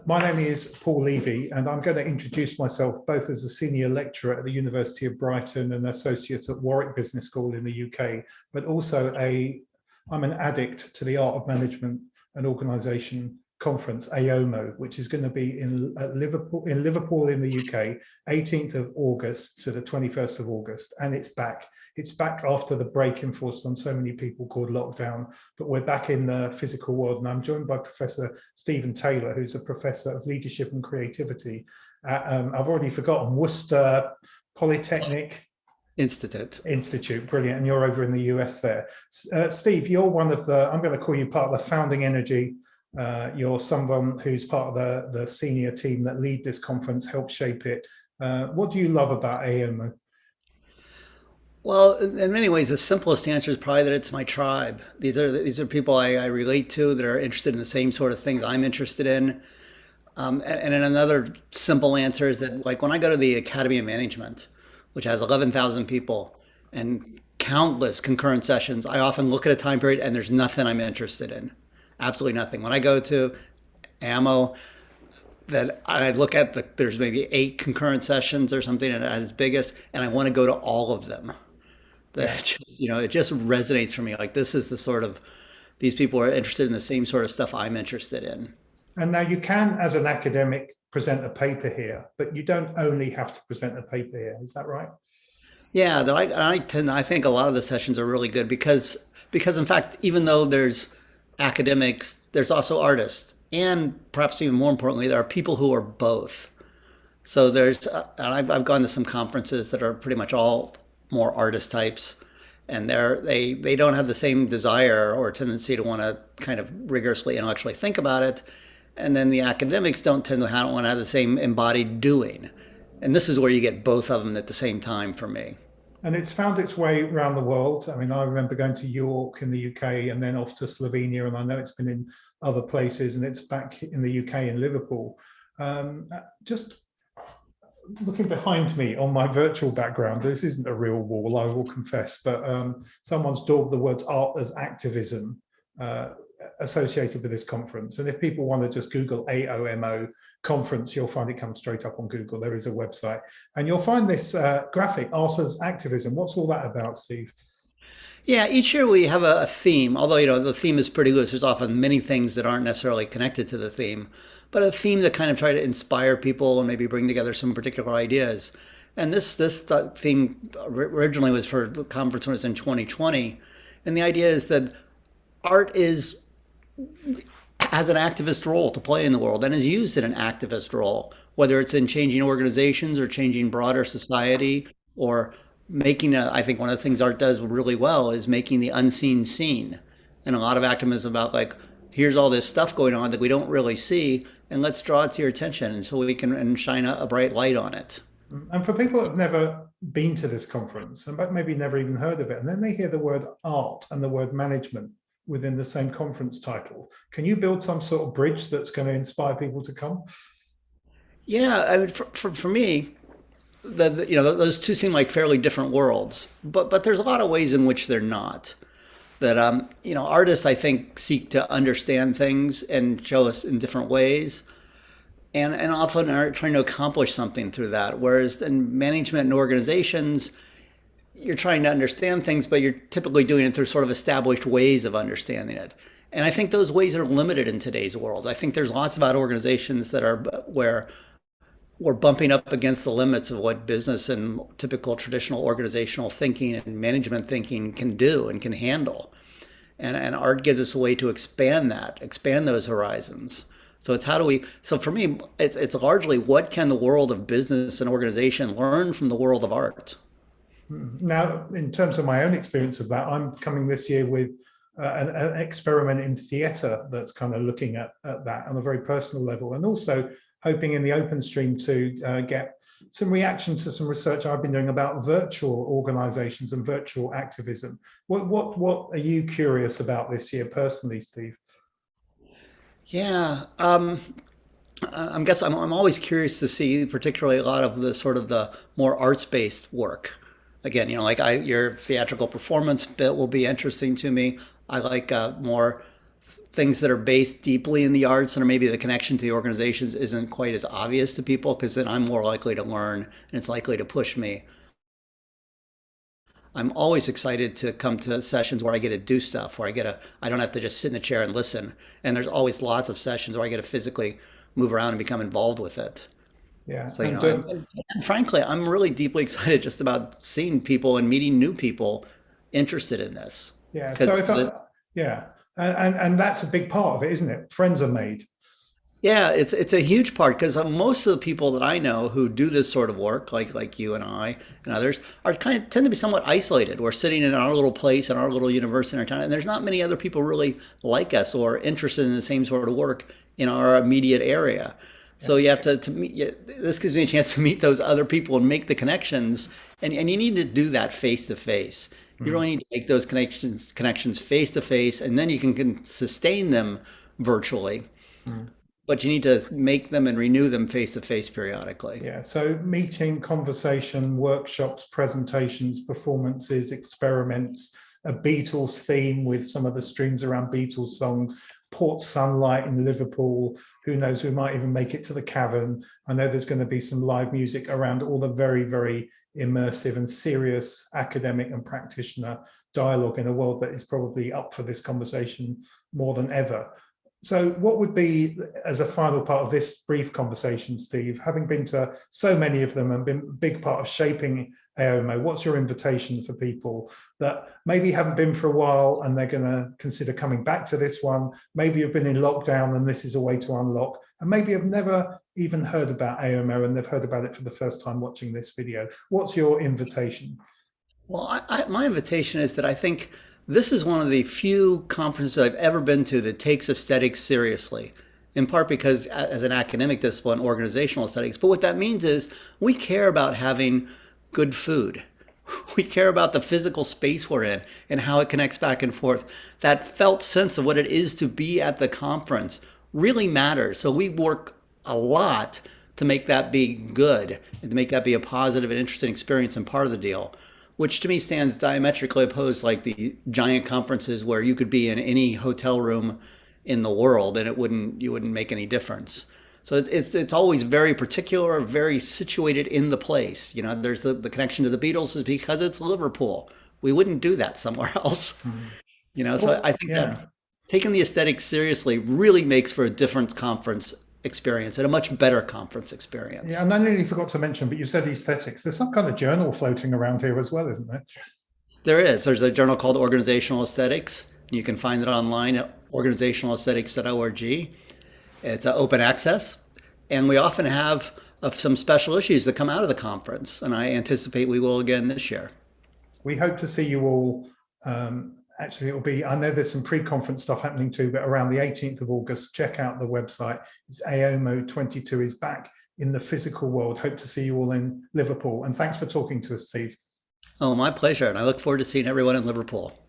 My name is Paul Levy, and I'm going to introduce myself both as a senior lecturer at the University of Brighton and associate at Warwick Business School in the UK, but also I'm an addict to the Art of Management and Organisation Conference, AOMO, which is going to be in Liverpool in the UK, 18th of August to the 21st of August, and it's back. It's back after the break enforced on so many people called lockdown, but we're back in the physical world. And I'm joined by Professor Stephen Taylor, who's a professor of leadership and creativity at, I've already forgotten, Worcester Polytechnic Institute. Brilliant. And you're over in the US there. Steve, you're one of the, I'm going to call you part of the founding energy. You're someone who's part of the senior team that lead this conference, help shape it. What do you love about AOMO? Well, in many ways, the simplest answer is probably that it's my tribe. These are people I relate to that are interested in the same sort of things I'm interested in. And then another simple answer is that, like, when I go to the Academy of Management, which has 11,000 people and countless concurrent sessions, I often look at a time period and there's nothing I'm interested in. Absolutely nothing. When I go to AMO, that I look at there's maybe 8 concurrent sessions or something at its biggest, and I want to go to all of them. Yeah. That it just resonates for me. Like, this is the sort of, these people are interested in the same sort of stuff I'm interested in. And now you can, as an academic, present a paper here, but you don't only have to present a paper here. Is that right? Yeah, I think a lot of the sessions are really good because in fact, even though there's academics, there's also artists, and perhaps even more importantly, there are people who are both. So and I've gone to some conferences that are pretty much all more artist types, and they don't have the same desire or tendency to want to kind of rigorously intellectually think about it. And then the academics don't tend to want to have the same embodied doing. And this is where you get both of them at the same time for me. And it's found its way around the world. I mean, I remember going to York in the UK and then off to Slovenia, and I know it's been in other places, and it's back in the UK in Liverpool. Just looking behind me on my virtual background, this isn't a real wall, I will confess, but someone's daubed the words art as activism associated with this conference. And if people want to just Google AOMO conference, you'll find it comes straight up on Google. There is a website, and you'll find this graphic, art as activism. What's all that about, Steve? Yeah, each year we have a theme, although the theme is pretty loose. There's often many things that aren't necessarily connected to the theme, but a theme that kind of try to inspire people and maybe bring together some particular ideas. And this theme originally was for the conference when it was in 2020. And the idea is that art has an activist role to play in the world and is used in an activist role, whether it's in changing organizations or changing broader society or I think one of the things art does really well is making the unseen seen. And a lot of activism about, like, here's all this stuff going on that we don't really see, and let's draw it to your attention, and so we can and shine a bright light on it. And for people that have never been to this conference and maybe never even heard of it, and then they hear the word art and the word management within the same conference title, can you build some sort of bridge that's going to inspire people to come? Yeah, I mean, for me, those two seem like fairly different worlds, but there's a lot of ways in which they're not. That artists, I think, seek to understand things and show us in different ways, and often are trying to accomplish something through that. Whereas in management and organizations, you're trying to understand things, but you're typically doing it through sort of established ways of understanding it. And I think those ways are limited in today's world. I think there's lots about organizations that are where we're bumping up against the limits of what business and typical traditional organizational thinking and management thinking can do and can handle. And art gives us a way to expand those horizons. So it's so for me, it's largely what can the world of business and organization learn from the world of art? Now, in terms of my own experience of that, I'm coming this year with an experiment in theatre that's kind of looking at that on a very personal level, and also hoping in the open stream to get some reaction to some research I've been doing about virtual organizations and virtual activism. What are you curious about this year personally, Steve? Yeah, I'm always curious to see, particularly a lot of the sort of the more arts-based work. Again, your theatrical performance bit will be interesting to me. I like more things that are based deeply in the arts and or maybe the connection to the organizations isn't quite as obvious to people, because then I'm more likely to learn and it's likely to push me. I'm always excited to come to sessions where I get to do stuff, where I don't have to just sit in a chair and listen. And there's always lots of sessions where I get to physically move around and become involved with it. Yeah. So, and frankly, I'm really deeply excited just about seeing people and meeting new people interested in this. Yeah. Because So yeah. And that's a big part of it, isn't it? Friends are made. yeah, it's a huge part, because most of the people that I know who do this sort of work, like you and I and others, are tend to be somewhat isolated. We're sitting in our little place in our little university in our town, and there's not many other people really like us or interested in the same sort of work in our immediate area. So you have to meet. This gives me a chance to meet those other people and make the connections, and you need to do that face to face. You really need to make those connections face to face, and then you can sustain them virtually. But you need to make them and renew them face to face periodically. Yeah, so meeting, conversation, workshops, presentations, performances, experiments, a Beatles theme with some of the streams around Beatles songs, Port Sunlight in Liverpool. Who knows, we might even make it to the Cavern. I know there's going to be some live music around all the very, very immersive and serious academic and practitioner dialogue in a world that is probably up for this conversation more than ever. So what would be, as a final part of this brief conversation, Steve, having been to so many of them and been a big part of shaping AOMO, what's your invitation for people that maybe haven't been for a while and they're going to consider coming back to this one? Maybe you've been in lockdown and this is a way to unlock, and maybe have never even heard about AOMO and they've heard about it for the first time watching this video. What's your invitation? Well, my invitation is that I think this is one of the few conferences I've ever been to that takes aesthetics seriously, in part because as an academic discipline, organizational aesthetics. But what that means is we care about having good food. We care about the physical space we're in and how it connects back and forth. That felt sense of what it is to be at the conference really matters. So we work a lot to make that be good and to make that be a positive and interesting experience and part of the deal, which to me stands diametrically opposed, like the giant conferences where you could be in any hotel room in the world and you wouldn't make any difference. So it's always very particular, very situated in the place. You know, there's the connection to the Beatles is because it's Liverpool. We wouldn't do that somewhere else. You know, so I think that taking the aesthetics seriously really makes for a different conference experience and a much better conference experience. Yeah, and I nearly forgot to mention, but you said aesthetics. There's some kind of journal floating around here as well, isn't there? There is. There's a journal called Organizational Aesthetics. You can find it online at organizationalaesthetics.org. It's open access, and we often have some special issues that come out of the conference, and I anticipate we will again this year. We hope to see you all. Actually, it'll be, I know there's some pre-conference stuff happening too, but around the 18th of August, check out the website. It's AOMO 22 is back in the physical world. Hope to see you all in Liverpool. And thanks for talking to us, Steve. Oh, my pleasure. And I look forward to seeing everyone in Liverpool.